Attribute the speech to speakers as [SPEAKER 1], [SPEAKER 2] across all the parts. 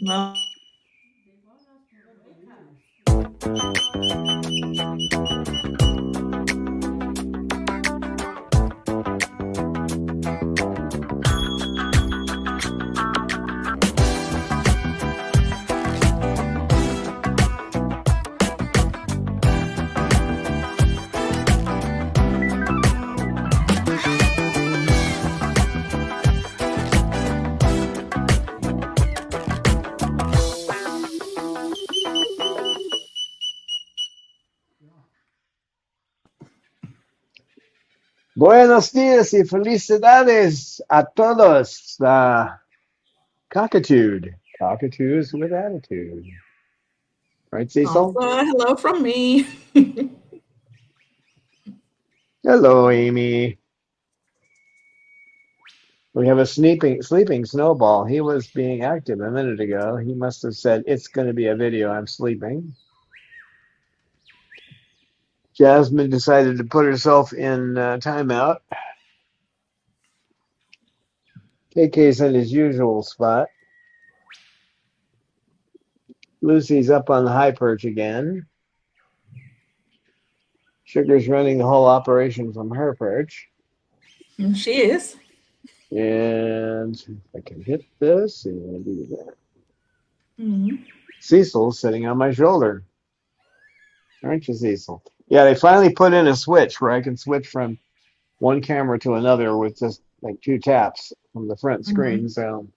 [SPEAKER 1] No.
[SPEAKER 2] Buenos días y felicidades a todos. Cockatude. Cockatoos with attitude. Right,
[SPEAKER 1] Also,
[SPEAKER 2] Cecil?
[SPEAKER 1] hello from me.
[SPEAKER 2] Hello, Amy. We have a sleeping snowball. He was being active a minute ago. He must have said, it's going to be a video. I'm sleeping. Jasmine decided to put herself in timeout. KK's in his usual spot. Lucy's up on the high perch again. Sugar's running the whole operation from her perch.
[SPEAKER 1] She is.
[SPEAKER 2] And if I can hit this, and I'll do that.
[SPEAKER 1] Mm-hmm.
[SPEAKER 2] Cecil's sitting on my shoulder. Aren't you, Cecil? Yeah, they finally put in a switch where I can switch from one camera to another with just like 2 taps from the front screen. So,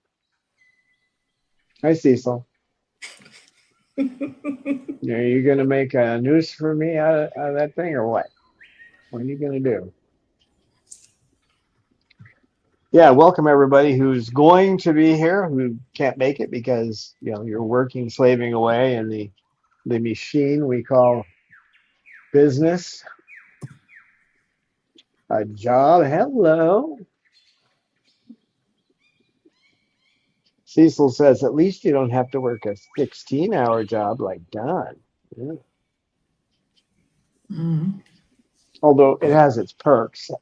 [SPEAKER 2] hi, Cecil. Are you going to make a noose for me out of that thing or what? What are you going to do? Yeah, welcome everybody who's going to be here who can't make it because you're working, slaving away in the machine we call business, a job. Hello. Cecil says, at least you don't have to work a 16-hour job like Don. Yeah.
[SPEAKER 1] Mm-hmm.
[SPEAKER 2] Although it has its perks.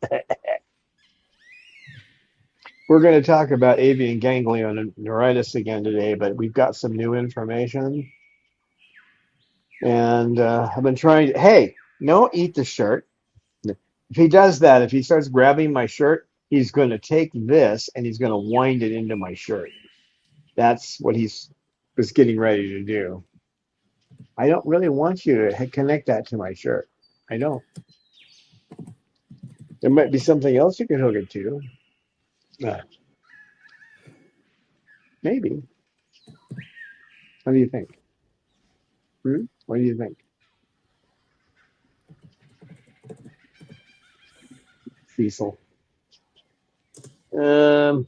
[SPEAKER 2] We're going to talk about avian ganglioneuritis again today, but we've got some new information. And I've been trying to, hey, no, eat the shirt. If he does that, if he starts grabbing my shirt, he's going to take this and he's going to wind it into my shirt. That's what was getting ready to do. I don't really want you to connect that to my shirt. I don't. There might be something else you could hook it to. Maybe. What do you think? What do you think? Cecil. I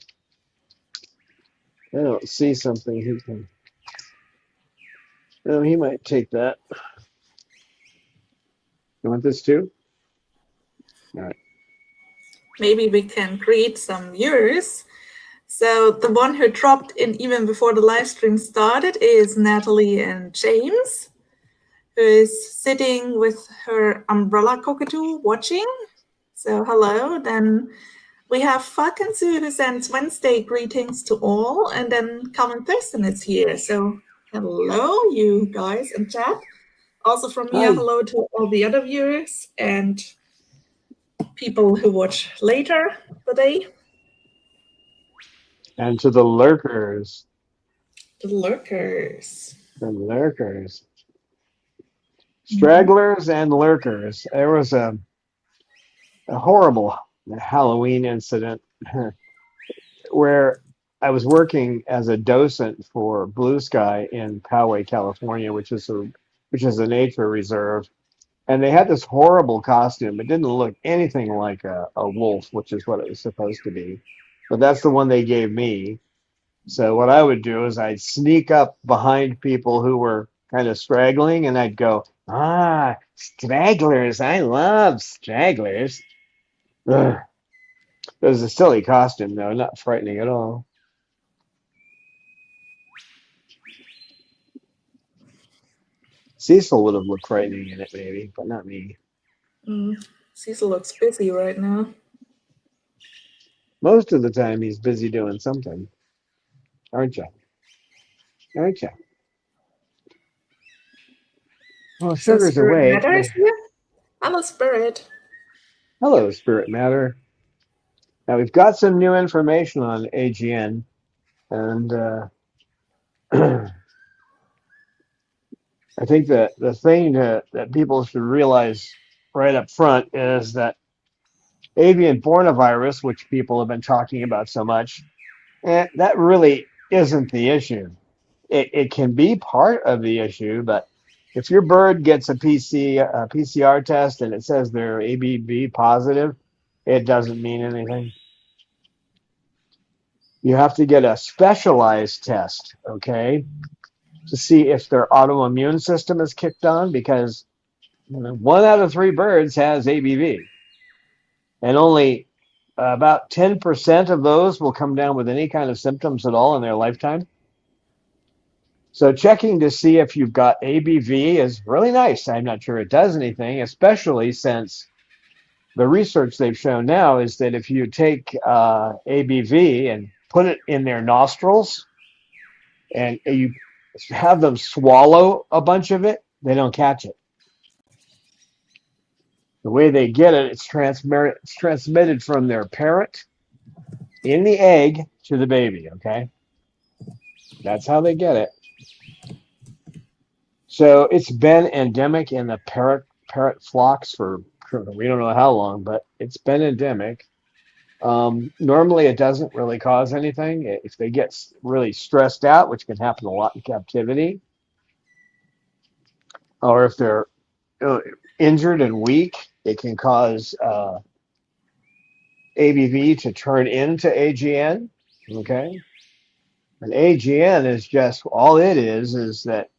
[SPEAKER 2] don't see something he can. Oh, he might take that. You want this too? All right.
[SPEAKER 1] Maybe we can greet some viewers. So the one who dropped in even before the live stream started is Natalie and James, who is sitting with her umbrella cockatoo watching. So hello. Then we have Falkensu who sends Wednesday greetings to all, and then Common Person is here. So hello, you guys in chat. Also from me, hello to all the other viewers and people who watch later today.
[SPEAKER 2] And to the lurkers.
[SPEAKER 1] The lurkers.
[SPEAKER 2] The lurkers. Stragglers and lurkers. There was a horrible Halloween incident where I was working as a docent for Blue Sky in Poway, California, which is a nature reserve. And they had this horrible costume. It didn't look anything like a wolf, which is what it was supposed to be. But that's the one they gave me. So what I would do is I'd sneak up behind people who were kind of straggling, and I'd go, stragglers. I love stragglers. Ugh. It was a silly costume, though, not frightening at all. Cecil would have looked frightening in it, maybe, but not me.
[SPEAKER 1] Cecil looks busy right now.
[SPEAKER 2] Most of the time, he's busy doing something, aren't you? Okay. Well,
[SPEAKER 1] So
[SPEAKER 2] sugar's
[SPEAKER 1] spirit
[SPEAKER 2] awake.
[SPEAKER 1] matter is here. Hello, spirit.
[SPEAKER 2] Hello, spirit matter. Now we've got some new information on AGN, and I think that the thing that people should realize right up front is that avian bornavirus, which people have been talking about so much, that really isn't the issue. It can be part of the issue, but if your bird gets a PCR test and it says they're ABV positive, it doesn't mean anything. You have to get a specialized test, okay, to see if their autoimmune system is kicked on because 1 out of 3 birds has ABV, and only about 10% of those will come down with any kind of symptoms at all in their lifetime. So checking to see if you've got ABV is really nice. I'm not sure it does anything, especially since the research they've shown now is that if you take ABV and put it in their nostrils and you have them swallow a bunch of it, they don't catch it. The way they get it, it's transmitted from their parent in the egg to the baby, okay? That's how they get it. So it's been endemic in the parrot flocks for we don't know how long, but it's been endemic. Normally, it doesn't really cause anything. If they get really stressed out, which can happen a lot in captivity, or if they're injured and weak, it can cause ABV to turn into AGN. Okay, and AGN is just all it is that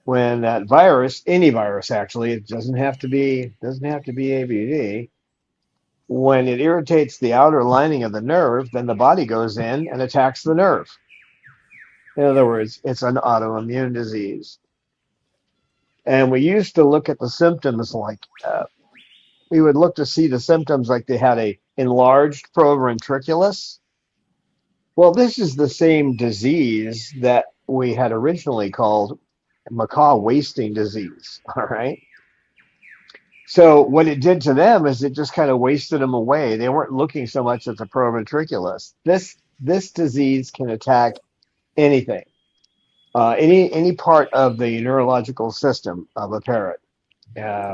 [SPEAKER 2] when that virus, any virus actually, it doesn't have to be ABV. When it irritates the outer lining of the nerve, then the body goes in and attacks the nerve. In other words, it's an autoimmune disease. And we used to look at the symptoms like we would look to see the symptoms like they had a enlarged proventriculus. Well, this is the same disease that we had originally called macaw wasting disease. All right. So what it did to them is it just kind of wasted them away. They weren't looking so much at the proventriculus. This disease can attack anything, any part of the neurological system of a parrot.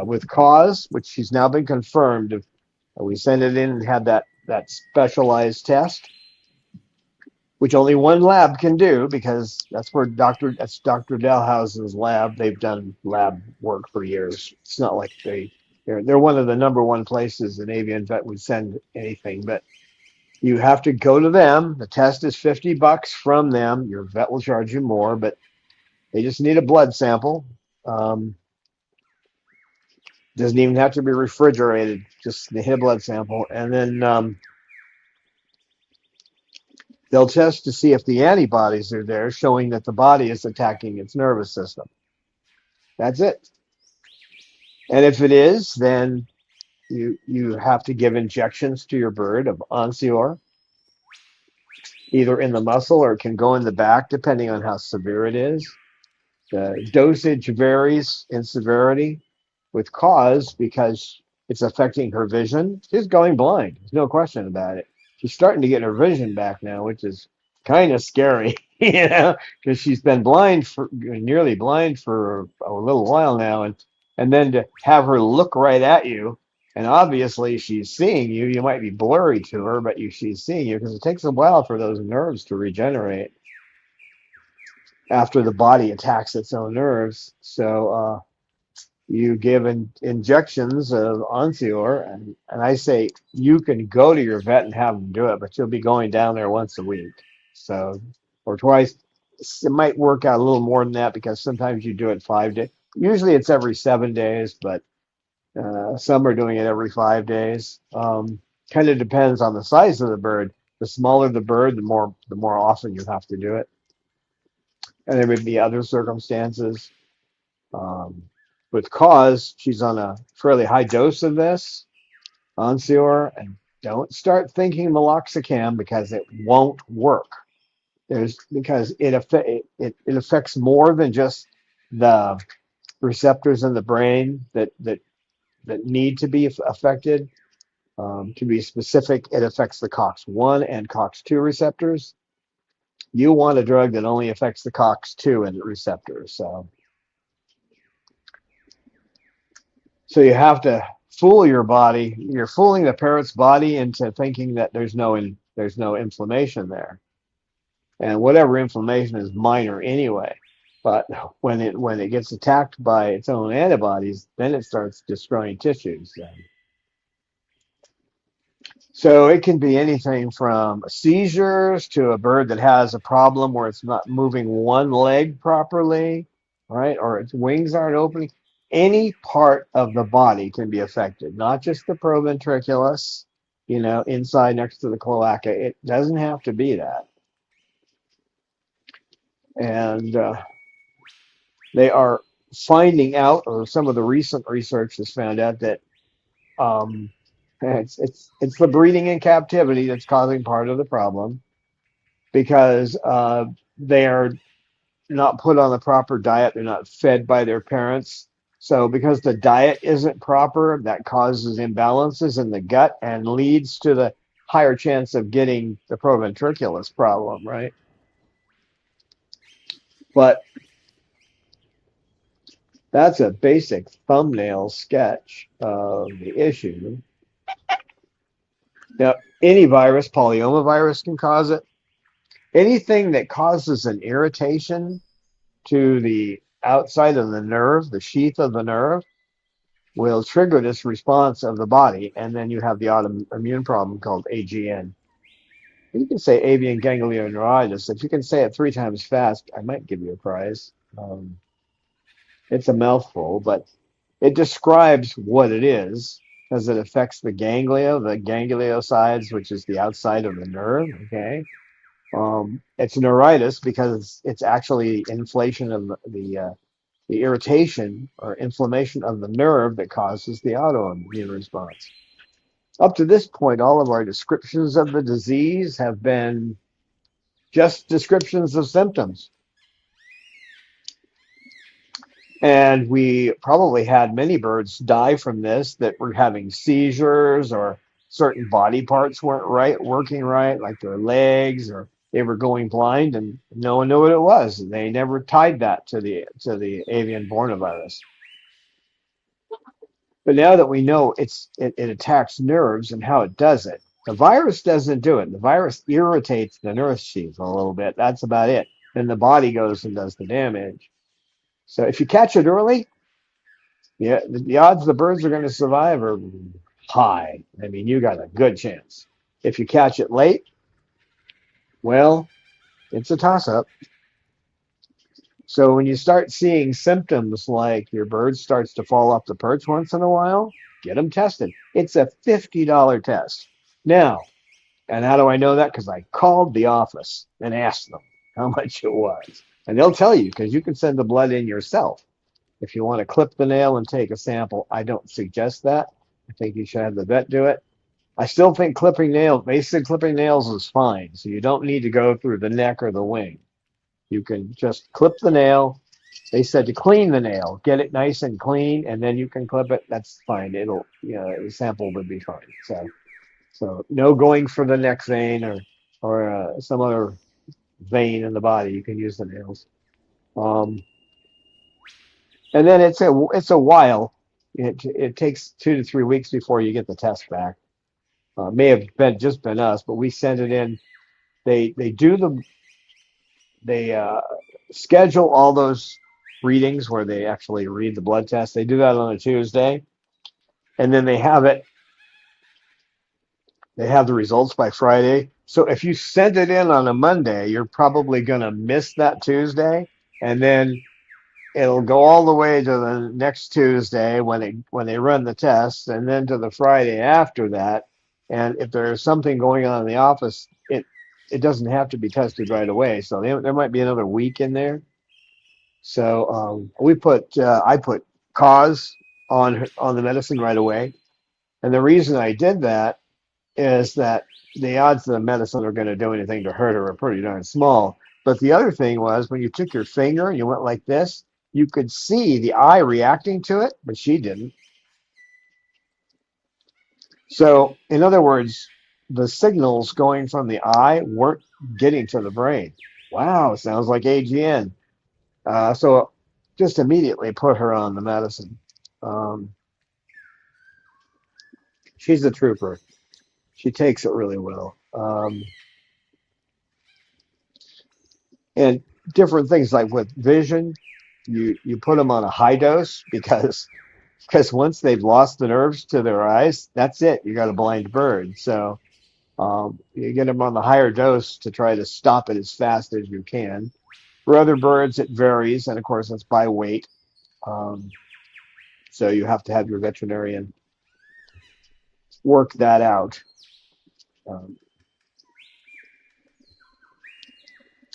[SPEAKER 2] With cause, which has now been confirmed, we sent it in and had that specialized test, which only one lab can do because that's Dr. Dahlhausen's lab. They've done lab work for years. It's not like they're one of the number one places an avian vet would send anything, but you have to go to them. The test is $50 from them. Your vet will charge you more, but they just need a blood sample. Doesn't even have to be refrigerated. Just a blood sample, and then they'll test to see if the antibodies are there, showing that the body is attacking its nervous system. That's it. And if it is, then you have to give injections to your bird of Onsior, either in the muscle or it can go in the back, depending on how severe it is. The dosage varies in severity with cause because it's affecting her vision. She's going blind. There's no question about it. She's starting to get her vision back now, which is kind of scary, because she's been nearly blind for a little while now, and then to have her look right at you, and obviously she's seeing you. You might be blurry to her, but she's seeing you because it takes a while for those nerves to regenerate after the body attacks its own nerves. So you give injections of Onsior, and I say you can go to your vet and have them do it, but you'll be going down there once a week, so or twice. It might work out a little more than that because sometimes you do it 5 days. Usually it's every 7 days, but some are doing it every 5 days. Kind of depends on the size of the bird. The smaller the bird, the more often you have to do it. And there may be other circumstances. With cause, she's on a fairly high dose of this Onsior, and don't start thinking meloxicam because it won't work. because it affects more than just the receptors in the brain that need to be affected. To be specific, it affects the COX-1 and COX-2 receptors. You want a drug that only affects the COX-2 and receptors. So you have to fool your body. You're fooling the parrot's body into thinking that there's no inflammation there, and whatever inflammation is minor anyway. But when it gets attacked by its own antibodies, then it starts destroying tissues. So it can be anything from seizures to a bird that has a problem where it's not moving one leg properly, right? Or its wings aren't opening. Any part of the body can be affected, not just the proventriculus, inside next to the cloaca. It doesn't have to be that. And they are finding out, or some of the recent research has found out that it's the breeding in captivity that's causing part of the problem, because they are not put on the proper diet. They're not fed by their parents. So because the diet isn't proper, that causes imbalances in the gut and leads to the higher chance of getting the proventriculus problem, right? But that's a basic thumbnail sketch of the issue. Now, any virus, polyomavirus, can cause it. Anything that causes an irritation to the outside of the nerve, the sheath of the nerve, will trigger this response of the body, and then you have the autoimmune problem called AGN. You can say avian ganglioneuritis. If you can say it 3 times fast, I might give you a prize. It's a mouthful, but it describes what it is, because it affects the ganglia, the gangliosides, which is the outside of the nerve. Okay. It's neuritis because it's actually inflation of the irritation or inflammation of the nerve that causes the autoimmune response. Up to this point, all of our descriptions of the disease have been just descriptions of symptoms. And we probably had many birds die from this that were having seizures, or certain body parts weren't working right, like their legs, or they were going blind, and no one knew what it was. They never tied that to the avian bornavirus. But now that we know it attacks nerves and how it does it, the virus doesn't do it. The virus irritates the nerve sheath a little bit. That's about it. Then the body goes and does the damage. So if you catch it early, yeah, the odds the birds are going to survive are high. I mean, you got a good chance. If you catch it late, well, it's a toss-up. So when you start seeing symptoms like your bird starts to fall off the perch once in a while, get them tested. It's a $50 test. Now, and how do I know that? Because I called the office and asked them how much it was. And they'll tell you, because you can send the blood in yourself. If you want to clip the nail and take a sample, I don't suggest that. I think you should have the vet do it. I still think basic clipping nails is fine. So you don't need to go through the neck or the wing. You can just clip the nail. They said to clean the nail, get it nice and clean, and then you can clip it. That's fine. The sample would be fine. So no going for the neck vein or some other vein in the body. You can use the nails. And then it's a while. It takes 2 to 3 weeks before you get the test back. May have just been us, but we sent it in. They schedule all those readings where they actually read the blood test. They do that on a Tuesday, and then they have the results by Friday. So if you send it in on a Monday, you're probably going to miss that Tuesday, and then it'll go all the way to the next Tuesday when they run the test, and then to the Friday after that. And if there's something going on in the office, it doesn't have to be tested right away. So there might be another week in there. So I put cause on the medicine right away. And the reason I did that is that the odds that the medicine are going to do anything to hurt her are pretty darn small. But the other thing was when you took your finger and you went like this, you could see the eye reacting to it, but she didn't. So, in other words, the signals going from the eye weren't getting to the brain. Wow, sounds like AGN. So, just immediately put her on the medicine. Um, she's a trooper. She takes it really well. And different things like with vision, you put them on a high dose because once they've lost the nerves to their eyes, that's it. You got a blind bird. So you get them on the higher dose to try to stop it as fast as you can. For other birds, it varies, and of course, that's by weight. Um, so you have to have your veterinarian work that out. Um,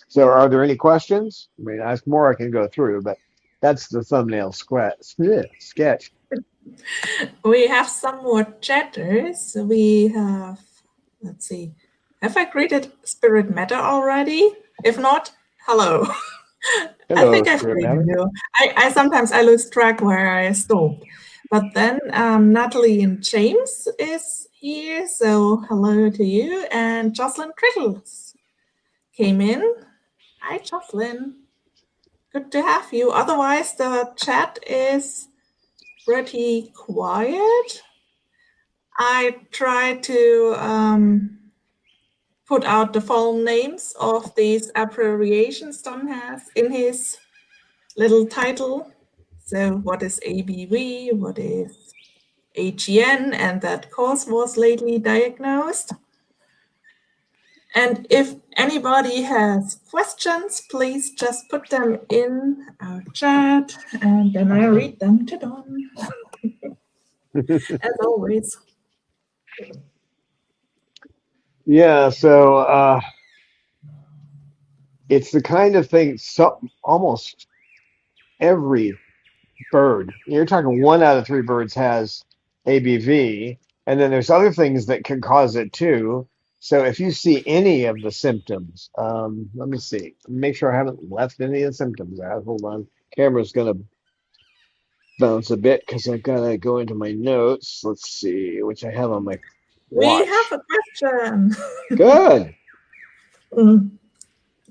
[SPEAKER 2] so, are there any questions? I mean, ask more I can go through, but that's the thumbnail sketch.
[SPEAKER 1] We have some more chatters. We have, let's see, have I greeted Spirit Matter already? If not, hello. I
[SPEAKER 2] Hello,
[SPEAKER 1] think I've
[SPEAKER 2] Spirit
[SPEAKER 1] greeted
[SPEAKER 2] Matter.
[SPEAKER 1] you. I sometimes I lose track where I stopped. But then Natalie and James is here, so hello to you. And Jocelyn Crittles came in. Hi, Jocelyn. Good to have you. Otherwise, the chat is pretty quiet. I try to put out the full names of these abbreviations Don has in his little title. So what is ABV, what is AGN, and that cause was lately diagnosed. And if anybody has questions, please just put them in our chat and then I read them to Don, as always.
[SPEAKER 2] Yeah, so it's the kind of thing, so almost every bird, you're talking 1 out of 3 birds has ABV, and then there's other things that can cause it too. So if you see any of the symptoms, let me see, make sure I haven't left any of the symptoms out. Hold on, camera's gonna bounce a bit because I've got to go into my notes. Let's see, which I have on my
[SPEAKER 1] We have
[SPEAKER 2] watch.
[SPEAKER 1] a question.
[SPEAKER 2] Good.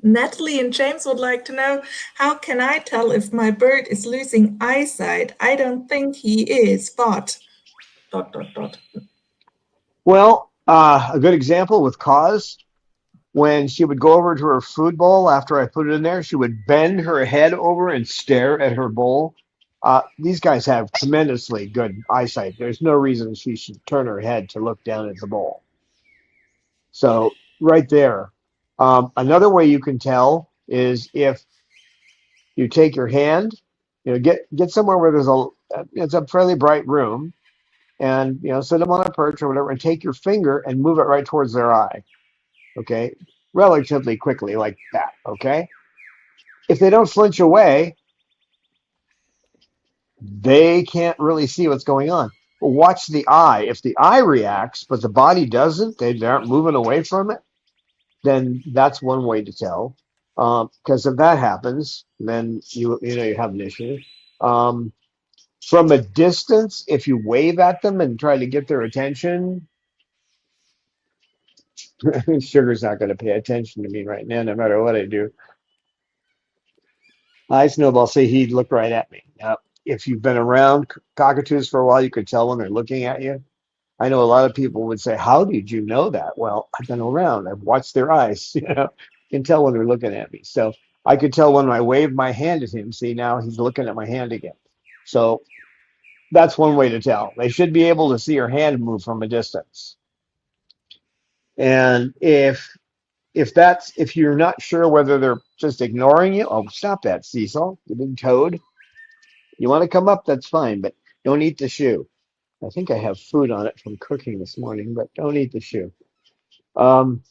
[SPEAKER 1] Natalie and James would like to know, how can I tell if my bird is losing eyesight? I don't think he is, but ...
[SPEAKER 2] Well, a good example with Cause, when she would go over to her food bowl after I put it in there, she would bend her head over and stare at her bowl. These guys have tremendously good eyesight. There's no reason she should turn her head to look down at the bowl. So right there. Another way you can tell is if you take your hand, get somewhere where there's it's a fairly bright room, and sit them on a perch or whatever, and take your finger and move it right towards their eye. Okay, relatively quickly like that. Okay, if they don't flinch away, they can't really see what's going on. But watch the eye. If the eye reacts but the body doesn't, they aren't moving away from it, then that's one way to tell. Because if that happens, then you have an issue. Um, from a distance, if you wave at them and try to get their attention, Sugar's not going to pay attention to me right now, no matter what I do. I Snowball say he'd look right at me. Now, if you've been around cockatoos for a while, you could tell when they're looking at you. I know a lot of people would say, "How did you know that?" Well, I've been around. I've watched their eyes. Can tell when they're looking at me. So I could tell when I waved my hand at him. See, now he's looking at my hand again. So that's one way to tell. They should be able to see your hand move from a distance. And if you're not sure whether they're just ignoring you, oh, stop that, Cecil, you big toad. You want to come up, that's fine, but don't eat the shoe. I think I have food on it from cooking this morning, but don't eat the shoe. Um,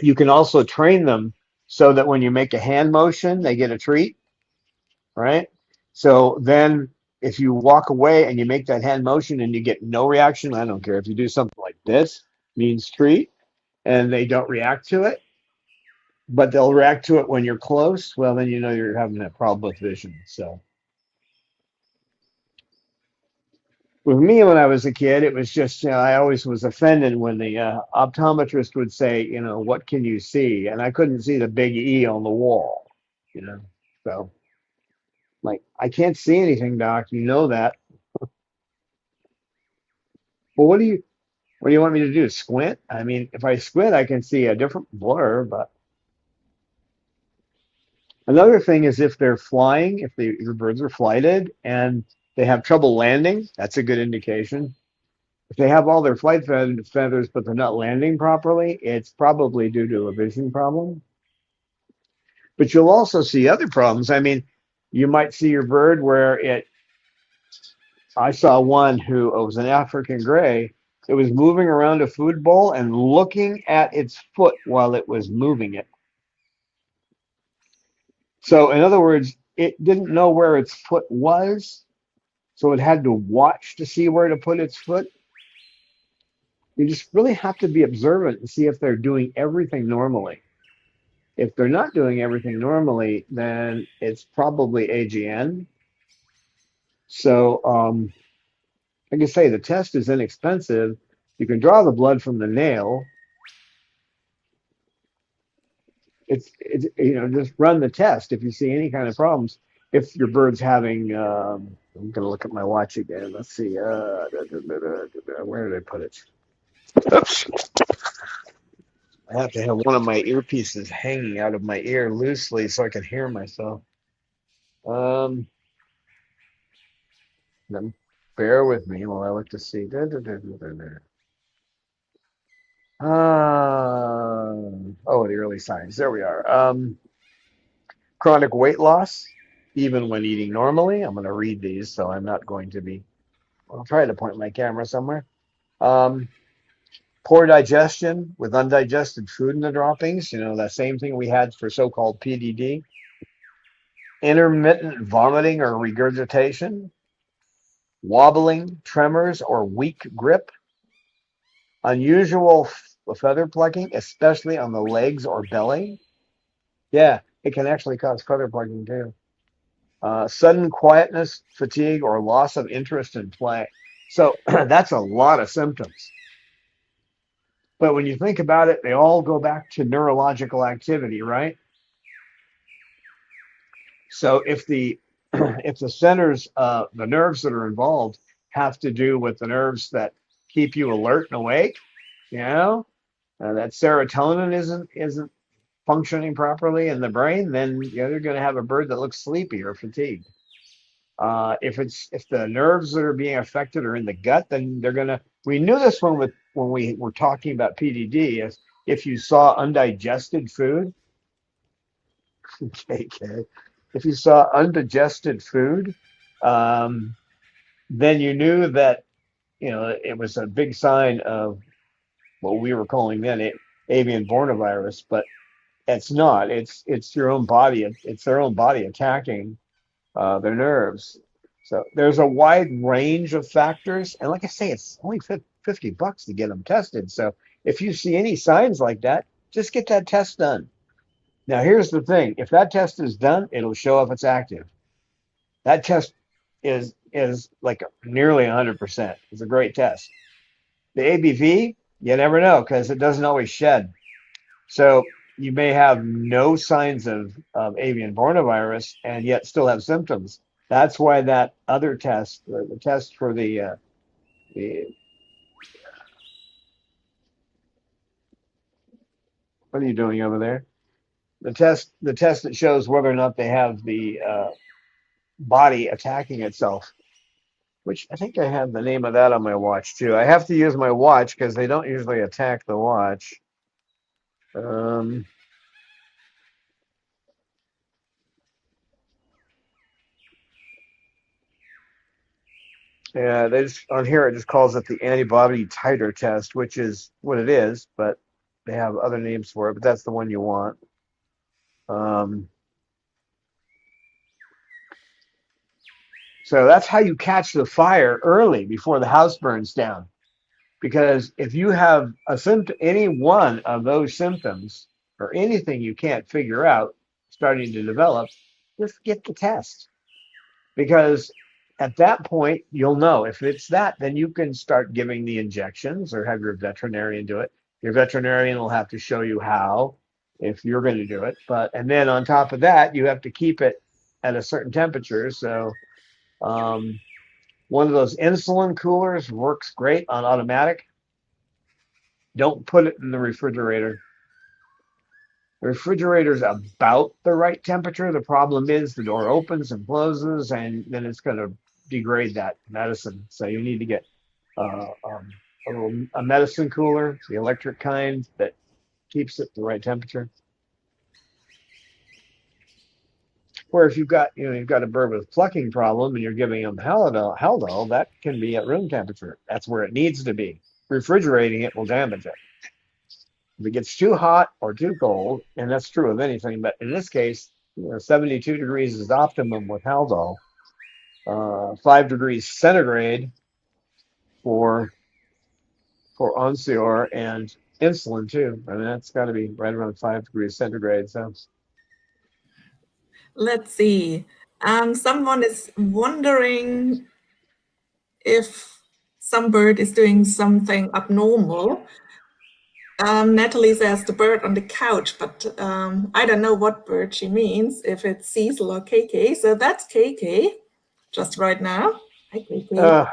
[SPEAKER 2] you can also train them so that when you make a hand motion, they get a treat, right? So then if you walk away and you make that hand motion and you get no reaction, I don't care. If you do something like this, means treat, and they don't react to it, but they'll react to it when you're close. Well, then you know you're having a problem with vision. So with me, when I was a kid, it was just, I always was offended when the optometrist would say, what can you see? And I couldn't see the big E on the wall, you know. So, like, I can't see anything, doc. You know that. Well, what do you want me to do? Squint? I mean, if I squint, I can see a different blur. But another thing is if they're flying, if your birds are flighted and they have trouble landing, that's a good indication. If they have all their flight feathers, but they're not landing properly, it's probably due to a vision problem. But you'll also see other problems. I mean, you might see your bird where I saw one who was an African gray. It was moving around a food bowl and looking at its foot while it was moving it. So, in other words, it didn't know where its foot was, so it had to watch to see where to put its foot. You just really have to be observant and see if they're doing everything normally. If they're not doing everything normally, then it's probably AGN. So, like I say, the test is inexpensive. You can draw the blood from the nail. It's just run the test if you see any kind of problems. If your bird's having, I'm gonna look at my watch again. Let's see, where did I put it? Oops. I have to have one of my earpieces hanging out of my ear loosely so I can hear myself. Um, then bear with me while I look to see. The early signs. There we are. Chronic weight loss, even when eating normally. I'm going to read these, so I'm not going to be. I'll try to point my camera somewhere. Um, Poor digestion with undigested food in the droppings. That same thing we had for so-called PDD. Intermittent vomiting or regurgitation. Wobbling, tremors, or weak grip. Unusual feather plucking, especially on the legs or belly. Yeah, it can actually cause feather plucking too. Sudden quietness, fatigue, or loss of interest in play. So that's a lot of symptoms. But when you think about it, they all go back to neurological activity, right? So if the if the centers, the nerves that are involved have to do with the nerves that keep you alert and awake, that serotonin isn't functioning properly in the brain, then you're going to have a bird that looks sleepy or fatigued. If the nerves that are being affected are in the gut, then they're gonna. We knew this one when we were talking about PDD. Is if you saw undigested food, KK, if you saw undigested food, then you knew that it was a big sign of what we were calling then avian bornavirus, but it's not. It's your own body. It's their own body attacking their nerves. So there's a wide range of factors, and like I say, it's only $50 to get them tested. So if you see any signs like that, just get that test done. Now here's the thing: if that test is done, it'll show if it's active. That test is like nearly 100%. It's a great test. The ABV, you never know because it doesn't always shed. So you may have no signs of avian bornavirus and yet still have symptoms. That's why that other test, the test for the what are you doing over there? The test that shows whether or not they have the body attacking itself, which I think I have the name of that on my watch too. I have to use my watch because they don't usually attack the watch. Yeah, on here it just calls it the antibody titer test, which is what it is, but they have other names for it, but that's the one you want. So that's how you catch the fire early before the house burns down. Because if you have any one of those symptoms or anything you can't figure out starting to develop, just get the test. Because at that point, you'll know if it's that, then you can start giving the injections or have your veterinarian do it. Your veterinarian will have to show you how if you're going to do it. And then on top of that, you have to keep it at a certain temperature. So, um, one of those insulin coolers works great on automatic. Don't put it in the refrigerator. The refrigerator's about the right temperature. The problem is the door opens and closes, and then it's going to degrade that medicine. So you need to get a medicine cooler, the electric kind that keeps it the right temperature. Where if you've got a bird with plucking problem and you're giving them Haldol, that can be at room temperature. That's where it needs to be. Refrigerating it will damage it. If it gets too hot or too cold, and that's true of anything, but in this case, 72 degrees is optimum with Haldol. 5 degrees centigrade for Onsior and insulin too. I mean, that's got to be right around 5 degrees centigrade. So
[SPEAKER 1] Let's see. Someone is wondering if some bird is doing something abnormal. Natalie says the bird on the couch, but I don't know what bird she means, if it's Cecil or KK. So that's KK, just right now. Hi, KK.
[SPEAKER 2] uh,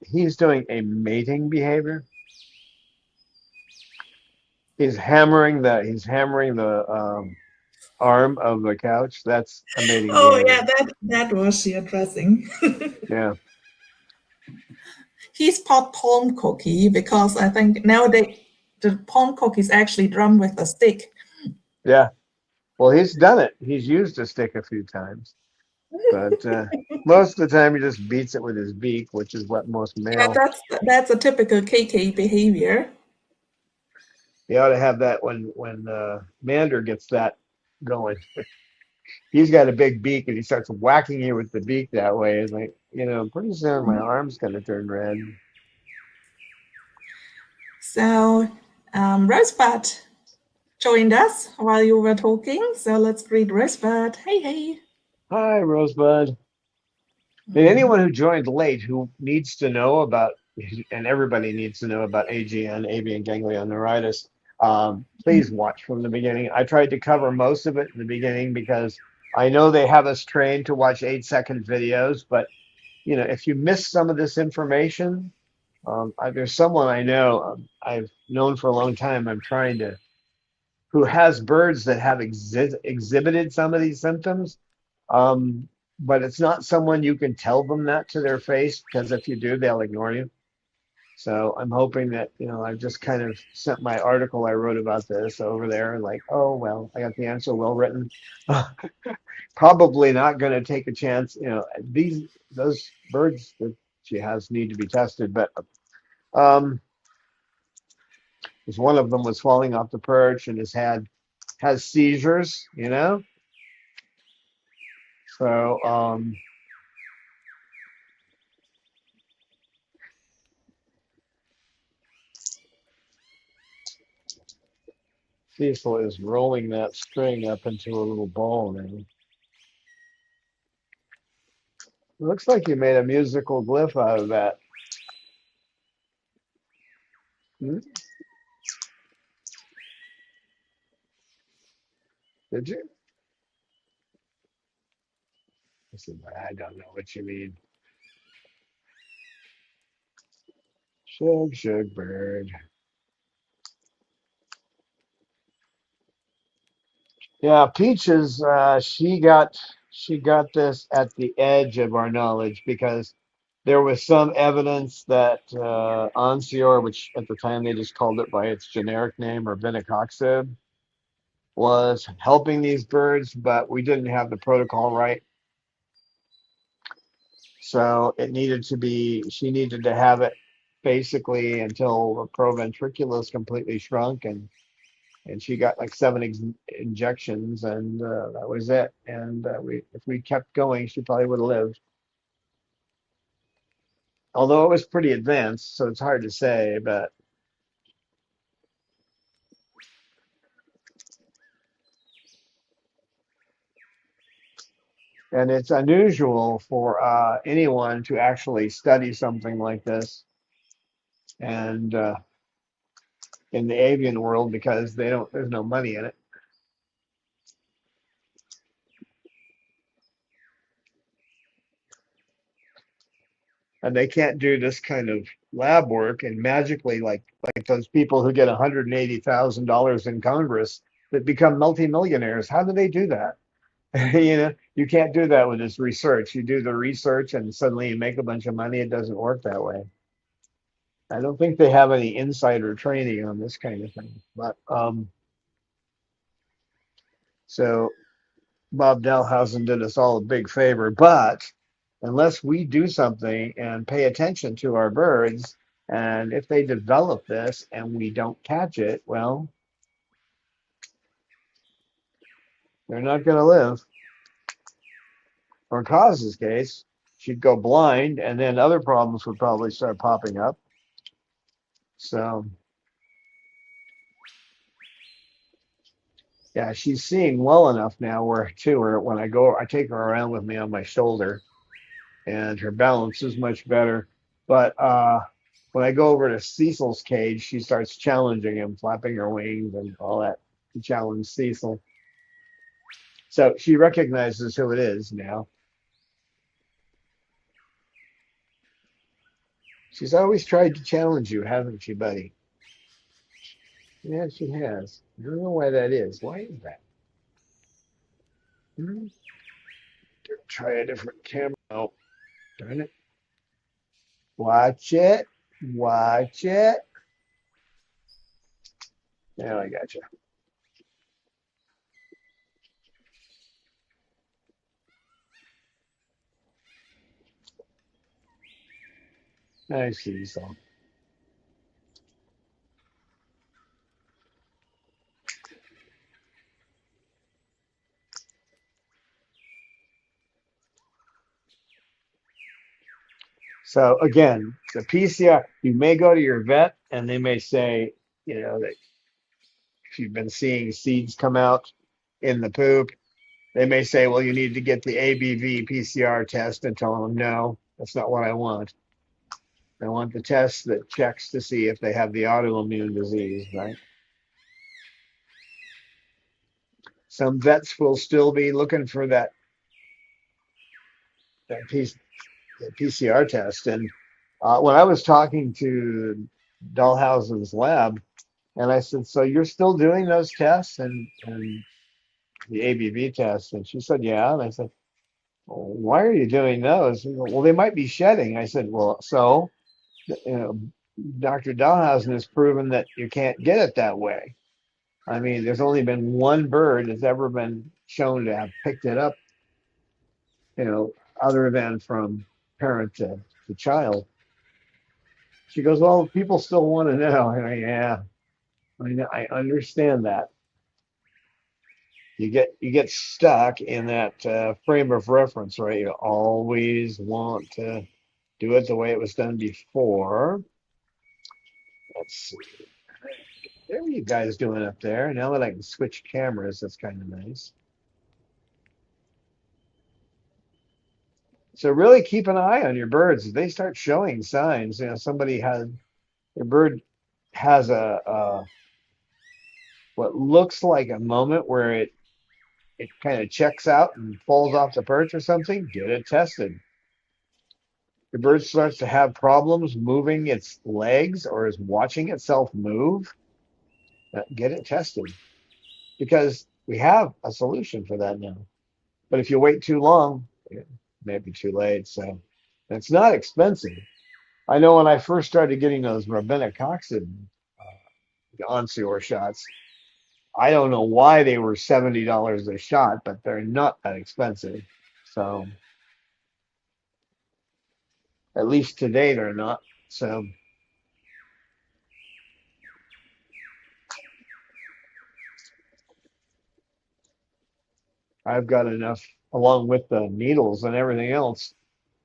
[SPEAKER 2] he's doing a mating behavior. He's hammering the arm of the couch. That's a mating
[SPEAKER 1] Oh, yeah,
[SPEAKER 2] behavior.
[SPEAKER 1] that was she addressing.
[SPEAKER 2] Yeah,
[SPEAKER 1] He's pot palm cookie because I think nowadays the palm cookie is actually drum with a stick.
[SPEAKER 2] yeah. Well, he's done it. He's used a stick a few times, but most of the time he just beats it with his beak, which is what most
[SPEAKER 1] Yeah,
[SPEAKER 2] male.
[SPEAKER 1] that's a typical KK behavior.
[SPEAKER 2] You ought to have that when Mander gets that going. He's got a big beak and he starts whacking you with the beak that way. It's like, pretty soon my arm's gonna turn red.
[SPEAKER 1] So Rosebud joined us while you were talking. So let's greet Rosebud. Hey, hey.
[SPEAKER 2] Hi, Rosebud. And anyone who joined late who needs to know about, and everybody needs to know about AGN, avian ganglioneuritis, please watch from the beginning. I tried to cover most of it in the beginning because I know they have us trained to watch 8-second videos, but if you miss some of this information, there's someone I know I've known for a long time. Who has birds that have exhibited some of these symptoms. Um, but it's not someone you can tell them that to their face because if you do, they'll ignore you. So I'm hoping that, I've just kind of sent my article I wrote about this over there and like, oh, well, I got the answer well written. Probably not going to take a chance. Those birds that she has need to be tested, but um, because one of them was falling off the perch and has seizures, So Cecil is rolling that string up into a little ball now. It looks like you made a musical glyph out of that. Hmm? Did you? I don't know what you mean. Shug bird. Yeah, Peaches, she got this at the edge of our knowledge because there was some evidence that Onsior, which at the time they just called it by its generic name or Vinacoxib, was helping these birds, but we didn't have the protocol right. So she needed to have it basically until the proventriculus completely shrunk and she got like 7 injections and that was it. And if we kept going, she probably would have lived. Although it was pretty advanced, so it's hard to say, but And it's unusual for anyone to actually study something like this, and in the avian world, because there's no money in it. And they can't do this kind of lab work and magically, like those people who get $180,000 in Congress that become multimillionaires. How do they do that? You can't do that with this research. You do the research and suddenly you make a bunch of money. It doesn't work that way. I don't think they have any insider training on this kind of thing. But so Bob Dahlhausen did us all a big favor. But unless we do something and pay attention to our birds, and if they develop this and we don't catch it, well, they're not going to live. Or in Coz's case, she'd go blind, and then other problems would probably start popping up. So, yeah, she's seeing well enough now where when I take her around with me on my shoulder, and her balance is much better. But when I go over to Cecil's cage, she starts challenging him, flapping her wings and all that to challenge Cecil. So she recognizes who it is now. She's always tried to challenge you, hasn't she, buddy? Yeah, she has. I don't know why that is. Why is that? Hmm? Try a different camera. Oh, darn it. Watch it. Watch it. Now I got you. I see so. So again, the PCR, you may go to your vet and they may say, that if you've been seeing seeds come out in the poop, they may say, well, you need to get the ABV PCR test, and tell them, no, that's not what I want. I want the test that checks to see if they have the autoimmune disease, right? Some vets will still be looking for that PCR test. And when I was talking to Dahlhausen's lab, and I said, so you're still doing those tests and the ABV tests? And she said, yeah. And I said, well, why are you doing those? Well, they might be shedding. I said, well, so, you know, Dr. Dahlhausen has proven that you can't get it that way. I mean, there's only been one bird that's ever been shown to have picked it up, other than from parent to child. She goes, well, people still want to know. And yeah, I understand that. You get stuck in that frame of reference, right? You always want to do it the way it was done before. Let's see. What are you guys doing up there? Now that I can switch cameras, that's kind of nice. So really keep an eye on your birds. If they start showing signs, your bird has a what looks like a moment where it kind of checks out and falls off the perch or something, get it tested. The bird starts to have problems moving its legs or is watching itself move, get it tested, because we have a solution for that now. But if you wait too long, it may be too late. So it's not expensive. I know when I first started getting those rabinococcid onsior shots, I don't know why they were $70 a shot, but they're not that expensive. So at least today they're not. So I've got enough along with the needles and everything else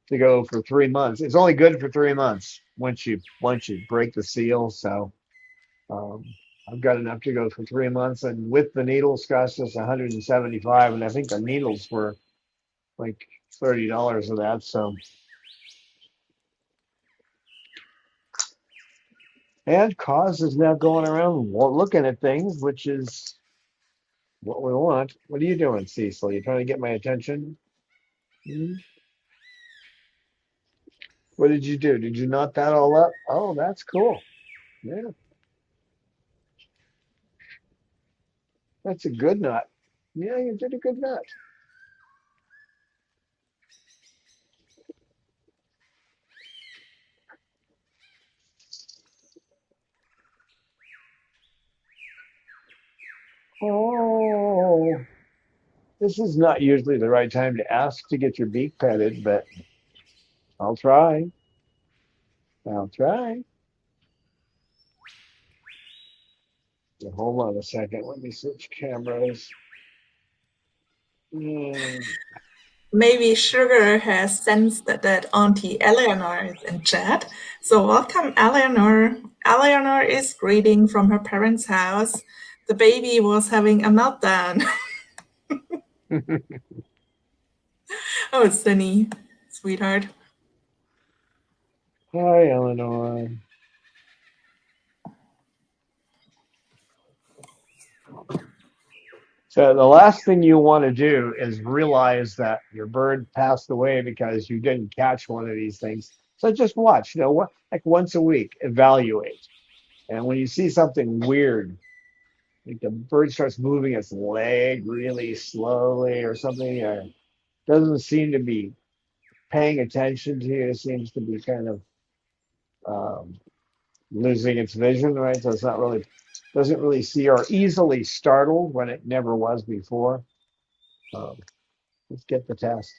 [SPEAKER 2] to go for 3 months. It's only good for 3 months once you break the seal. So um, I've got enough to go for 3 months, and with the needles cost us 175, and I think the needles were like $30 of that. So, and cause is now going around looking at things, which is what we want. What are you doing, Cecil? You trying to get my attention? Hmm? What did you do? Did you knot that all up? Oh, that's cool. Yeah, that's a good knot. Yeah, you did a good knot. Oh, this is not usually the right time to ask to get your beak petted, but I'll try. I'll try. So hold on a second. Let me switch cameras. Mm.
[SPEAKER 1] Maybe Sugar has sensed that Auntie Eleanor is in chat. So welcome, Eleanor. Eleanor is greeting from her parents' house. The baby was having a meltdown. Oh, Sunny, sweetheart.
[SPEAKER 2] Hi, Eleanor. So the last thing you want to do is realize that your bird passed away because you didn't catch one of these things. So just watch, what, like once a week, evaluate. And when you see something weird, like the bird starts moving its leg really slowly or something, doesn't seem to be paying attention to you, seems to be kind of um, losing its vision, right? So it's not really, doesn't really see or easily startled when it never was before. Um, let's get the test.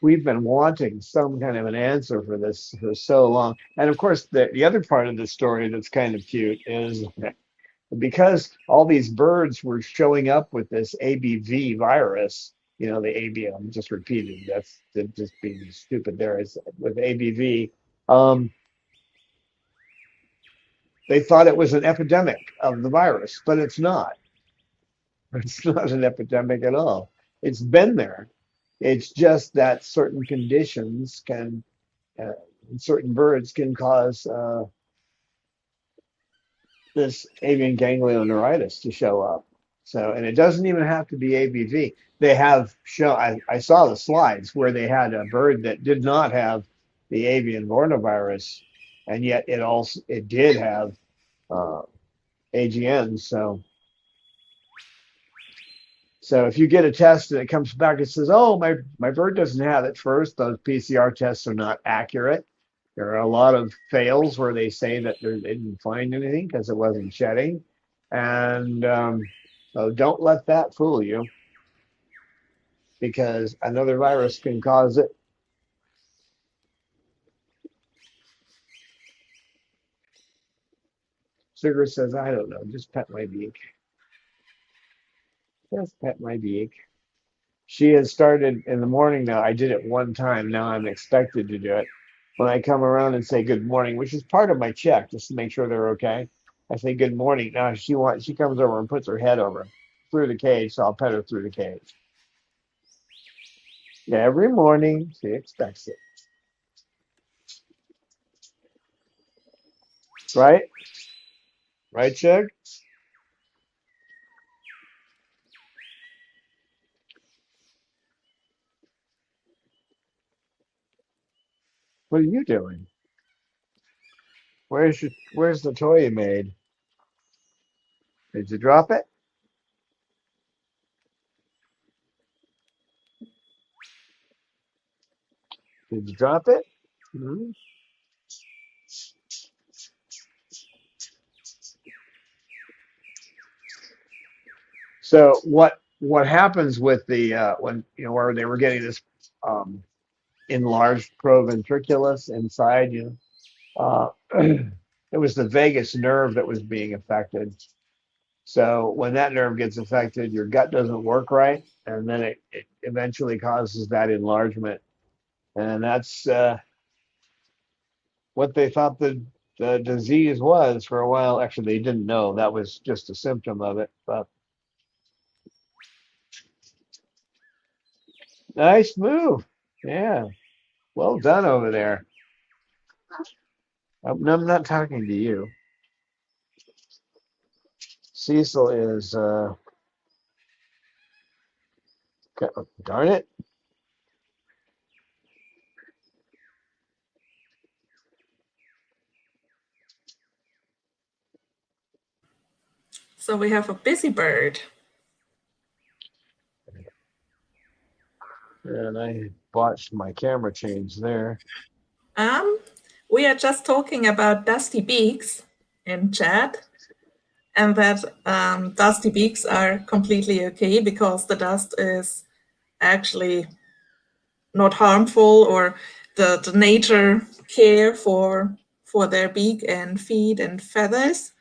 [SPEAKER 2] We've been wanting some kind of an answer for this for so long. And of course, the other part of the story that's kind of cute is because all these birds were showing up with this ABV virus, the ABV, I'm just repeating, that's just being stupid there, is with ABV. Um, they thought it was an epidemic of the virus, but it's not. It's not an epidemic at all. It's been there. It's just that certain conditions uh, certain birds can cause this avian ganglioneuritis to show up. So, and it doesn't even have to be ABV. They have shown, I saw the slides where they had a bird that did not have the avian bornavirus, and yet it did have uh, AGN. So if you get a test and it comes back and says, "Oh, my bird doesn't have it," first, those PCR tests are not accurate. There are a lot of fails where they say that they didn't find anything because it wasn't shedding, and so don't let that fool you because another virus can cause it. Sugar says, "I don't know, just pet my beak. Just pet my beak." She has started in the morning now. I did it one time. Now I'm expected to do it. When I come around and say good morning, which is part of my check, just to make sure they're okay. I say good morning. Now she comes over and puts her head over through the cage, so I'll pet her through the cage. Yeah, every morning she expects it. Right? Right, Chug? What are you doing? Where's the toy you made? Did you drop it? Did you drop it? Mhm. So what happens with the when where they were getting this um, enlarged proventriculus inside you? It was the vagus nerve that was being affected. So when that nerve gets affected, your gut doesn't work right, and then it eventually causes that enlargement, and that's what they thought the disease was for a while. Actually, they didn't know that was just a symptom of it, but Nice move. Yeah. Well done over there. I'm not talking to you. Cecil is, darn it.
[SPEAKER 1] So we have a busy bird.
[SPEAKER 2] And I botched my camera change there.
[SPEAKER 1] Um, we are just talking about dusty beaks in chat, and that dusty beaks are completely okay because the dust is actually not harmful, or the nature care for their beak and feet and feathers,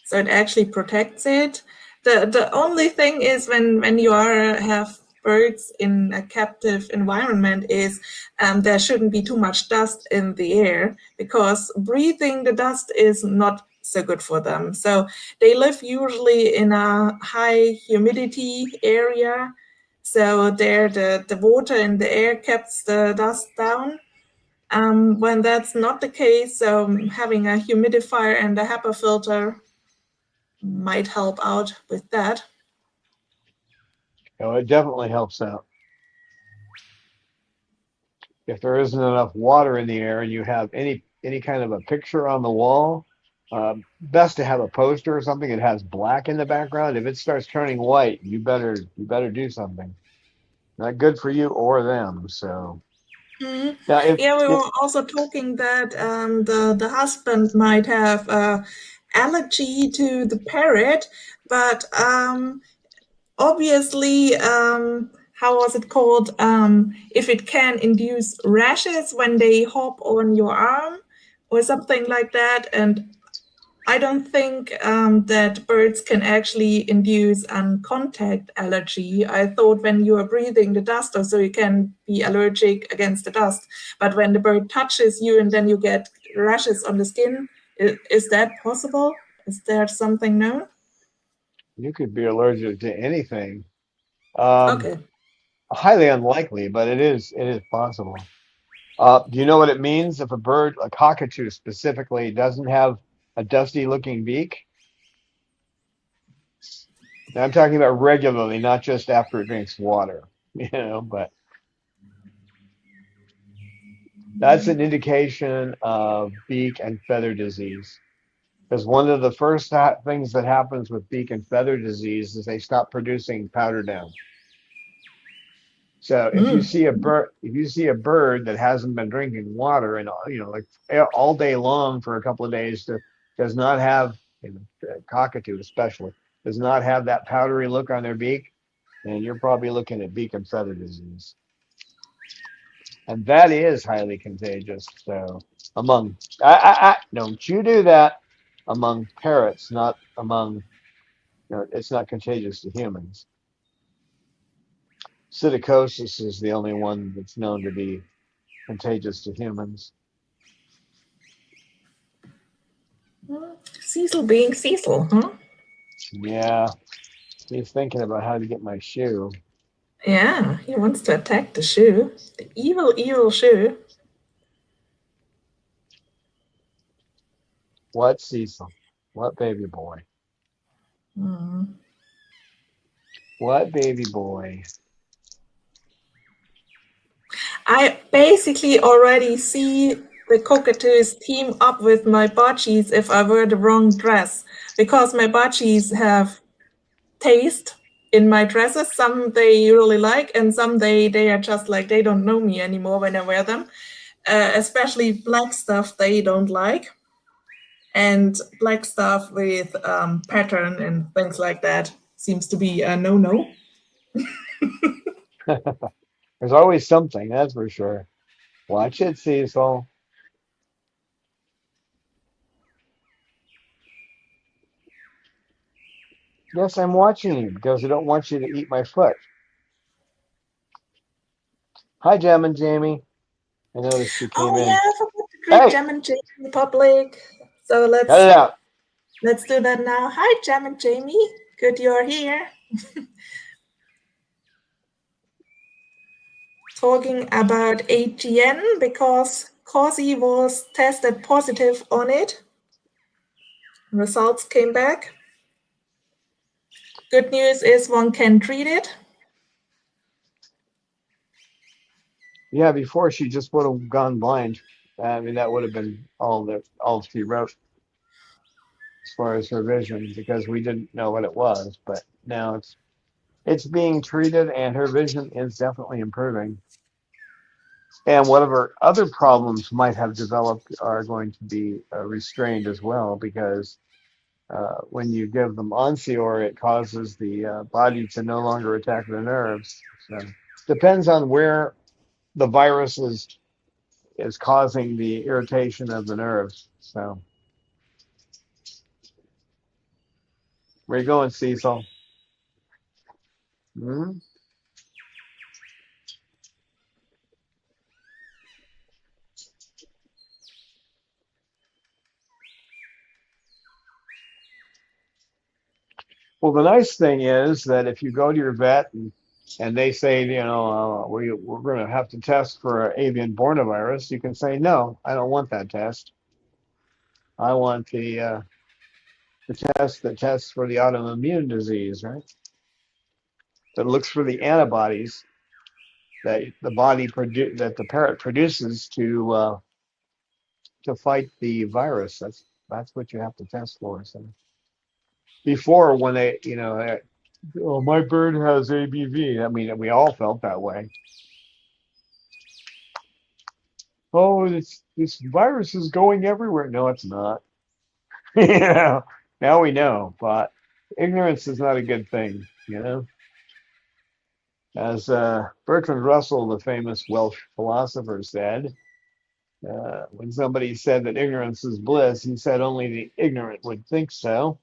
[SPEAKER 1] so it actually protects it. The only thing is when you have birds in a captive environment is there shouldn't be too much dust in the air, because breathing the dust is not so good for them. So they live usually in a high humidity area, so there the water in the air keeps the dust down. When that's not the case, having a humidifier and a HEPA filter might help out with that.
[SPEAKER 2] It definitely helps out. If there isn't enough water in the air and you have any kind of a picture on the wall, best to have a poster or something that has black in the background. If it starts turning white, you better do something. Not good for you or them. So
[SPEAKER 1] Mhm.
[SPEAKER 2] now
[SPEAKER 1] Yeah, we
[SPEAKER 2] if
[SPEAKER 1] were also talking that the husband might have allergy to the parrot, but obviously, how was it called? If it can induce rashes when they hop on your arm or something like that, and I don't think that birds can actually induce a contact allergy. I thought when you are breathing the dust, or so you can be allergic against the dust. But when the bird touches you and then you get rashes on the skin, is that possible? Is there something known?
[SPEAKER 2] you could be allergic to anything. Um,
[SPEAKER 1] Okay.
[SPEAKER 2] highly unlikely, but it is possible. Do you know what it means if a bird, a cockatoo specifically, doesn't have a dusty looking beak? Now, I'm talking about regularly, not just after it drinks water, but that's an indication of beak and feather disease. Because one of the first things that happens with beak and feather disease is they stop producing powder down. So
[SPEAKER 1] Mm.
[SPEAKER 2] if you see a bird that hasn't been drinking water and like all day long for a couple of days, does not have, cockatoo especially, does not have that powdery look on their beak, and you're probably looking at beak and feather disease, and that is highly contagious. So don't you do that among parrots, not among, it's not contagious to humans. Psittacosis is the only one that's known to be contagious to humans.
[SPEAKER 1] Cecil being Cecil, huh?
[SPEAKER 2] Yeah, he's thinking about how to get my shoe.
[SPEAKER 1] Yeah, he wants to attack the shoe. The evil, evil shoe.
[SPEAKER 2] What, Cecil? What baby boy?
[SPEAKER 1] Mm.
[SPEAKER 2] What baby boy?
[SPEAKER 1] I basically already see the cockatoos team up with my botchies if I wear the wrong dress, because my botchies have taste in my dresses. Some they really like, and some they are just like they don't know me anymore when I wear them. Especially black stuff they don't like, and black stuff with pattern and things like that seems to be a no-no.
[SPEAKER 2] There's always something, that's for sure. Watch it, Cecil. Yes, I'm watching you because I don't want you to eat my foot. Hi, Jem and Jamie. I noticed you came
[SPEAKER 1] Oh yeah,
[SPEAKER 2] in.
[SPEAKER 1] I forgot to greet
[SPEAKER 2] Hey,
[SPEAKER 1] Jam and Jamie in public. So
[SPEAKER 2] cut it out.
[SPEAKER 1] let's do that now. Hi, Jam and Jamie. Good you're here. talking about AGN because Corsi was tested positive on it. Results came back. Good news is one can treat it.
[SPEAKER 2] Yeah, before she just would have gone blind. I mean, that would have been all she wrote as far as her vision, because we didn't know what it was. But now it's being treated, and her vision is definitely improving. And whatever other problems might have developed are going to be restrained as well, because when you give them Onsior, it causes the body to no longer attack the nerves. So depends on where the virus is causing the irritation of the nerves. So where you going, Cecil? Hmm. Well, the nice thing is that if you go to your vet and they say, we're going to have to test for avian bornavirus, you can say, no, I don't want that test. I want the test that tests for the autoimmune disease, right? That looks for the antibodies that that the parrot produces to fight the virus. That's what you have to test for. So before, when oh, my bird has ABV. I mean, we all felt that way. Oh, this virus is going everywhere. No, it's not. Yeah, now we know, but ignorance is not a good thing, you know. As Bertrand Russell, the famous Welsh philosopher, said, when somebody said that ignorance is bliss, he said only the ignorant would think so.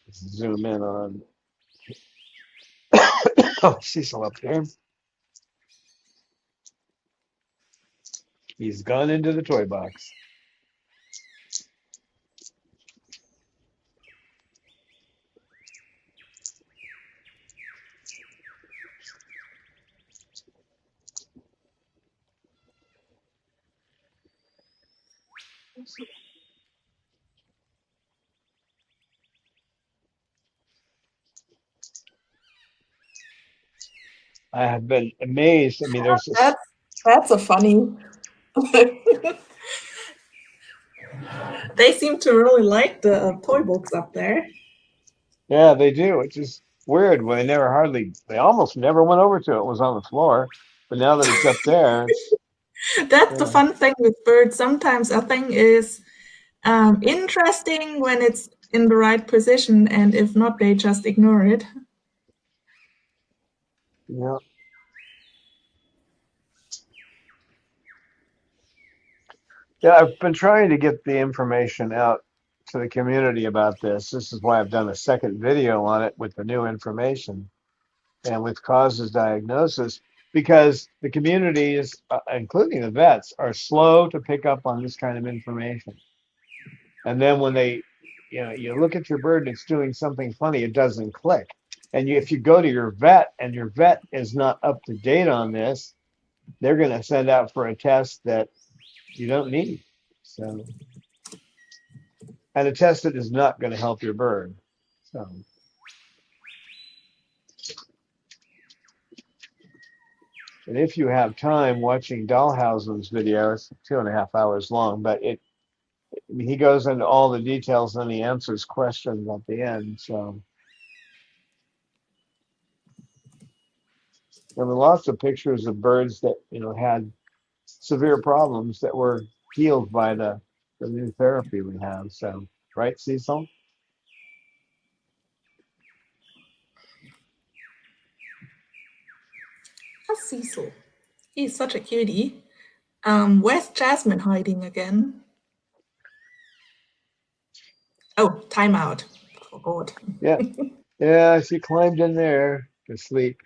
[SPEAKER 2] Let's zoom in on oh, Cecil up there. He's gone into the toy box. I have been amazed. I mean, there's this.
[SPEAKER 1] That's a funny. They seem to really like the toy books up there.
[SPEAKER 2] Yeah, they do. It's just weird when they almost never went over to it. It was on the floor, but now that it's up there,
[SPEAKER 1] That's the
[SPEAKER 2] yeah,
[SPEAKER 1] fun thing with birds. Sometimes a thing is interesting when it's in the right position, and if not, they just ignore it.
[SPEAKER 2] yeah, yeah. I've been trying to get the information out to the community about this. This is why I've done a second video on it with the new information and with causes diagnosis, because the communities, including the vets, are slow to pick up on this kind of information. And then when you look at your bird and it's doing something funny, it doesn't click. And if you go to your vet and your vet is not up to date on this, they're going to send out for a test that you don't need. So, and a test that is not going to help your bird. So, and if you have time watching Dahlhausen's video, it's 2.5 hours long, but he goes into all the details and he answers questions at the end. So there were lots of pictures of birds that had severe problems that were healed by the new therapy we have. So, right, Cecil?
[SPEAKER 1] That's Cecil. He's such a cutie. Where's Jasmine hiding again? Oh, timeout. Forgot.
[SPEAKER 2] Yeah, yeah. She climbed in there to sleep.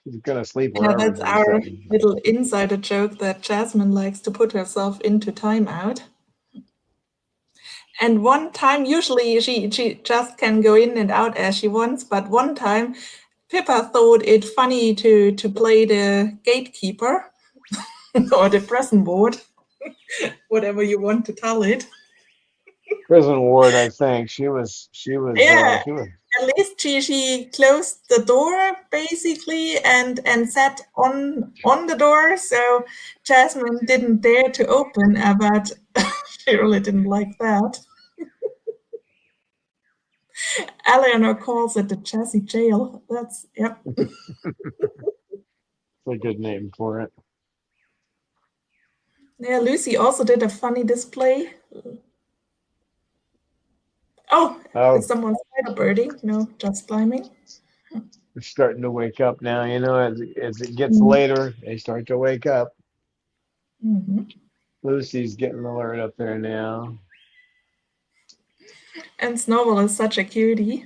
[SPEAKER 2] She's gonna sleep
[SPEAKER 1] Yeah,
[SPEAKER 2] wherever
[SPEAKER 1] that's
[SPEAKER 2] she's
[SPEAKER 1] our
[SPEAKER 2] sitting.
[SPEAKER 1] little insider joke that Jasmine likes to put herself into timeout. And one time, usually she just can go in and out as she wants, but one time Pippa thought it funny to play the gatekeeper or the prison board, whatever you want to tell it.
[SPEAKER 2] Prison ward, I think. She was
[SPEAKER 1] Yeah, at least she closed the door basically and sat on the door, so Jasmine didn't dare to open, but she really didn't like that. Eleanor calls it the Chessy jail. That's yep.
[SPEAKER 2] a good name for it.
[SPEAKER 1] Yeah, Lucy also did a funny display. Oh, is
[SPEAKER 2] Oh,
[SPEAKER 1] someone spider birding? No, just climbing.
[SPEAKER 2] they're starting to wake up now. As it gets
[SPEAKER 1] Mm-hmm.
[SPEAKER 2] later, they start to wake up.
[SPEAKER 1] Mm-hmm.
[SPEAKER 2] Lucy's getting alert up there now.
[SPEAKER 1] And Snowball is such a cutie.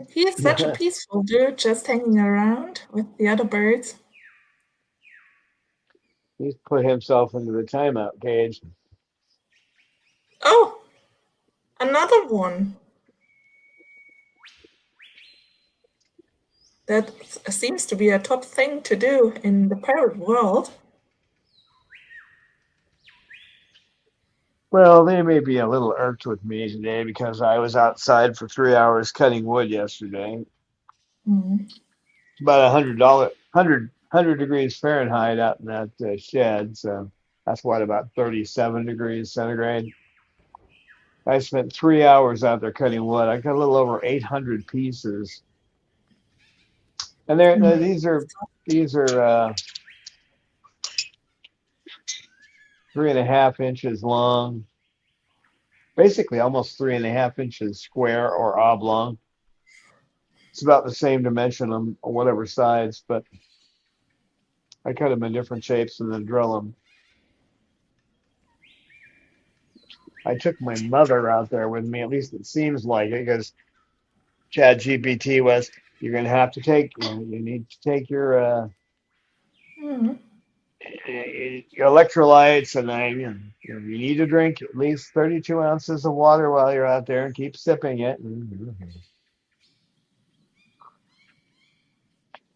[SPEAKER 1] He is such a peaceful dude, just hanging around with the other birds.
[SPEAKER 2] He's put himself into the timeout cage.
[SPEAKER 1] Oh, another one. That seems to be a top thing to do in the parrot world.
[SPEAKER 2] Well, they may be a little irked with me today because I was outside for 3 hours cutting wood yesterday.
[SPEAKER 1] Mm.
[SPEAKER 2] About $100 degrees Fahrenheit out in that shed. So that's what, about 37 degrees centigrade. I spent 3 hours out there cutting wood. I got a little over 800 pieces, and
[SPEAKER 1] Mm.
[SPEAKER 2] these are 3.5 inches long, basically almost 3.5 inches square or oblong. It's about the same dimension on whatever sides, but I cut them in different shapes and then drill them. I took my mother out there with me, at least it seems like it, because Chad GPT was, you're going to have to take, you need to take
[SPEAKER 1] Mm.
[SPEAKER 2] your electrolytes, and you need to drink at least 32 ounces of water while you're out there and keep sipping it.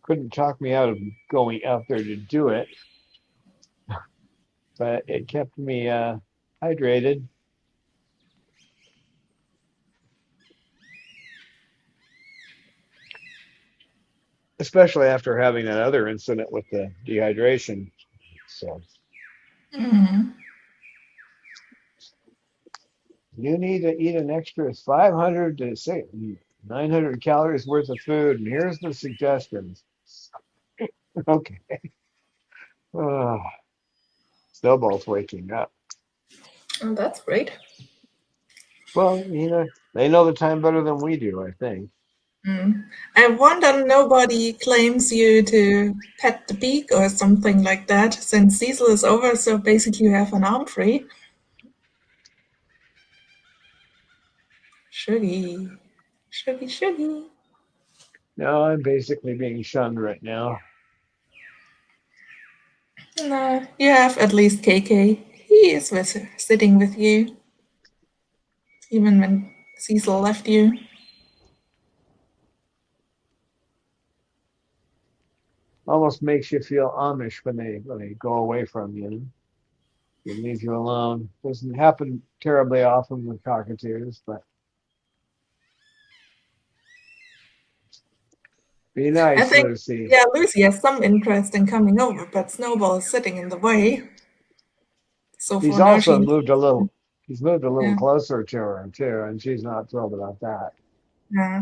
[SPEAKER 2] Couldn't talk me out of going out there to do it, but it kept me hydrated. Especially after having that other incident with the dehydration. So
[SPEAKER 1] Mm.
[SPEAKER 2] you need to eat an extra 500 to 900 calories worth of food, and here's the suggestions. Okay. Oh, Snowball's waking up.
[SPEAKER 1] Oh, that's great.
[SPEAKER 2] Well, they know the time better than we do, I think.
[SPEAKER 1] Mm. I wonder nobody claims you to pet the beak or something like that since Cecil is over, so basically you have an arm free. Shuggy. Shuggy, shuggy.
[SPEAKER 2] No, I'm basically being shunned right now.
[SPEAKER 1] No, you have at least KK. He is sitting with you, even when Cecil left you.
[SPEAKER 2] Almost makes you feel Amish when they go away from you. They leave you alone. Doesn't happen terribly often with cockatoos, but be
[SPEAKER 1] I
[SPEAKER 2] nice,
[SPEAKER 1] think,
[SPEAKER 2] Lucy.
[SPEAKER 1] yeah, Lucy has some interest in coming over, but Snowball is sitting in the way. So
[SPEAKER 2] He's
[SPEAKER 1] for now,
[SPEAKER 2] also
[SPEAKER 1] she,
[SPEAKER 2] moved a little. He's moved a little
[SPEAKER 1] yeah,
[SPEAKER 2] closer to her too, and she's not thrilled about that.
[SPEAKER 1] yeah.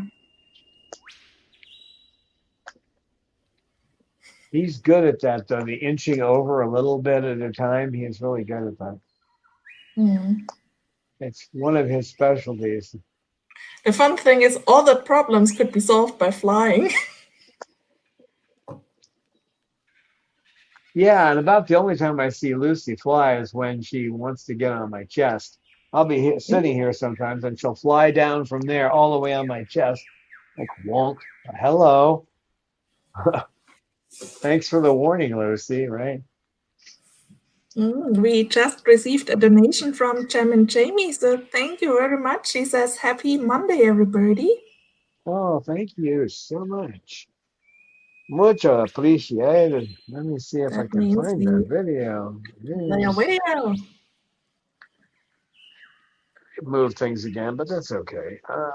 [SPEAKER 2] He's good at that, though. The inching over a little bit at a time. He's really good at that.
[SPEAKER 1] Mm.
[SPEAKER 2] It's one of his specialties.
[SPEAKER 1] The fun thing is, all the problems could be solved by flying.
[SPEAKER 2] Yeah, and about the only time I see Lucy fly is when she wants to get on my chest. I'll be sitting here sometimes, and she'll fly down from there all the way on my chest, like wonk. Hello. Thanks for the warning, Lucy. Right?
[SPEAKER 1] We just received a donation from Jem and Jamie, so thank you very much. She says, Happy Monday, everybody.
[SPEAKER 2] Oh, thank you so much. Mucho appreciated. Let me see if I
[SPEAKER 1] That
[SPEAKER 2] can
[SPEAKER 1] means
[SPEAKER 2] find the
[SPEAKER 1] we
[SPEAKER 2] video.
[SPEAKER 1] play a video.
[SPEAKER 2] Move things again, but that's okay. Here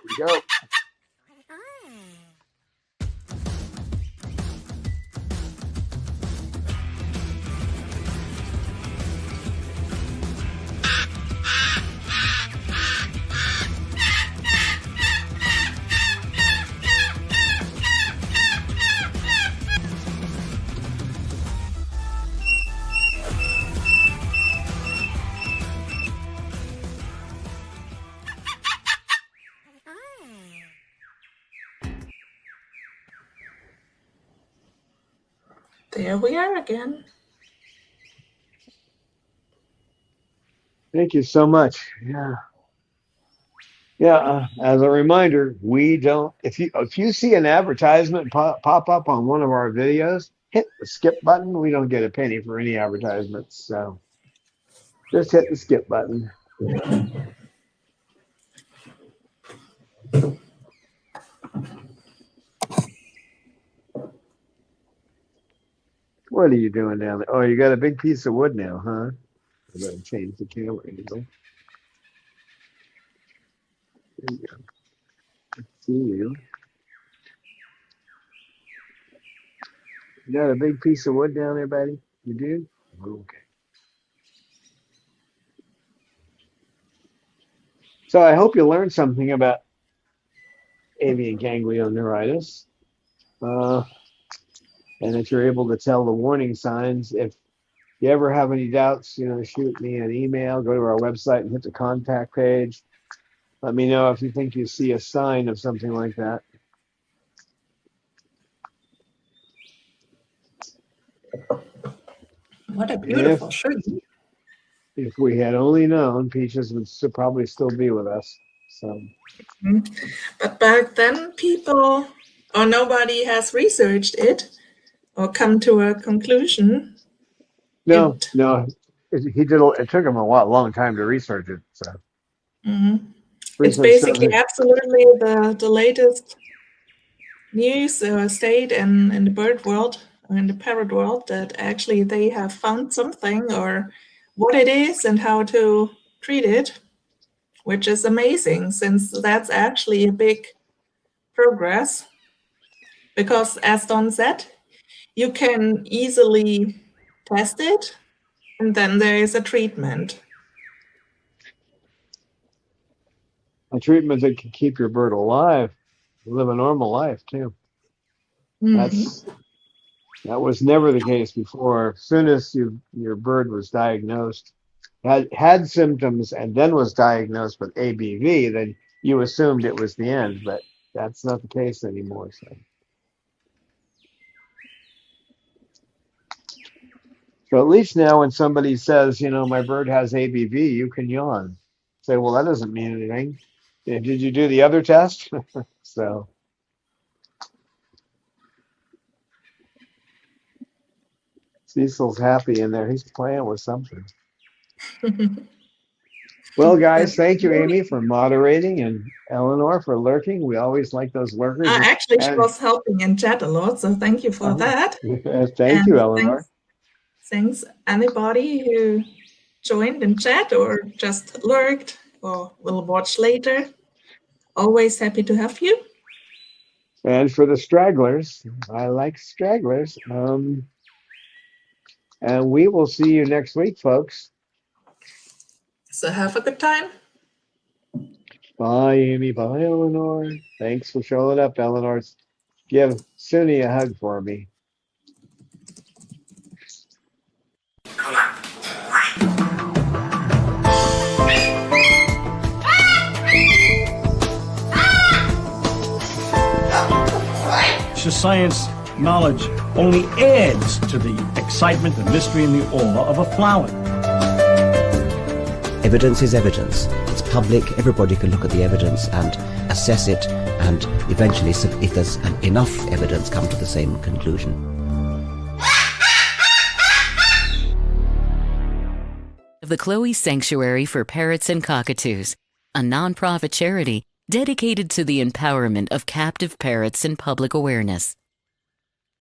[SPEAKER 2] we go.
[SPEAKER 1] There we are again.
[SPEAKER 2] Thank you so much. Yeah. Yeah, as a reminder, we don't. If you see an advertisement pop up on one of our videos, hit the skip button. We don't get a penny for any advertisements, so just hit the skip button. What are you doing down there? Oh, you got a big piece of wood now, huh? I better change the camera angle. There you go. Let's see you. You got a big piece of wood down there, buddy? You do? Okay. So I hope you learned something about avian ganglioneuritis, and that you're able to tell the warning signs. If you ever have any doubts, shoot me an email, go to our website and hit the contact page. Let me know if you think you see a sign of something like that.
[SPEAKER 1] What a beautiful tree.
[SPEAKER 2] If we had only known, Peaches would probably still be with us. So,
[SPEAKER 1] But back then, people or nobody has researched it or come to a conclusion.
[SPEAKER 2] no, it took him a long time to research it. So,
[SPEAKER 1] It's basically absolutely the latest news state in the bird world or in the parrot world that actually they have found something or what it is and how to treat it, which is amazing since that's actually a big progress. Because as Don said, you can easily test it and then there is a treatment.
[SPEAKER 2] A treatment that can keep your bird alive, live a normal life too. That was never the case before. As soon as your bird was diagnosed, had symptoms, and then was diagnosed with ABV, then you assumed it was the end. But that's not the case anymore. So at least now, when somebody says, my bird has ABV, you can yawn. Say, well, that doesn't mean anything. Did you do the other test? So. Cecil's happy in there. He's playing with something. Well, guys, thank you, Amy, for moderating, and Eleanor for lurking. We always like those lurkers.
[SPEAKER 1] Actually, she was helping in chat a lot, so thank you for that.
[SPEAKER 2] Thank you, Eleanor.
[SPEAKER 1] Thanks anybody who joined in chat or just lurked or will watch later. Always happy to have you.
[SPEAKER 2] And for the stragglers, I like stragglers. And we will see you next week, folks.
[SPEAKER 1] So have a good time.
[SPEAKER 2] Bye, Amy. Bye, Eleanor. Thanks for showing up, Eleanor. Give Suni a hug for me.
[SPEAKER 3] Science knowledge only adds to the excitement, the mystery, and the awe of a flower.
[SPEAKER 4] Evidence is evidence. It's public. Everybody can look at the evidence and assess it, and eventually, if there's enough evidence, come to the same conclusion.
[SPEAKER 5] the Chloe Sanctuary for Parrots and Cockatoos, a nonprofit charity dedicated to the empowerment of captive parrots and public awareness.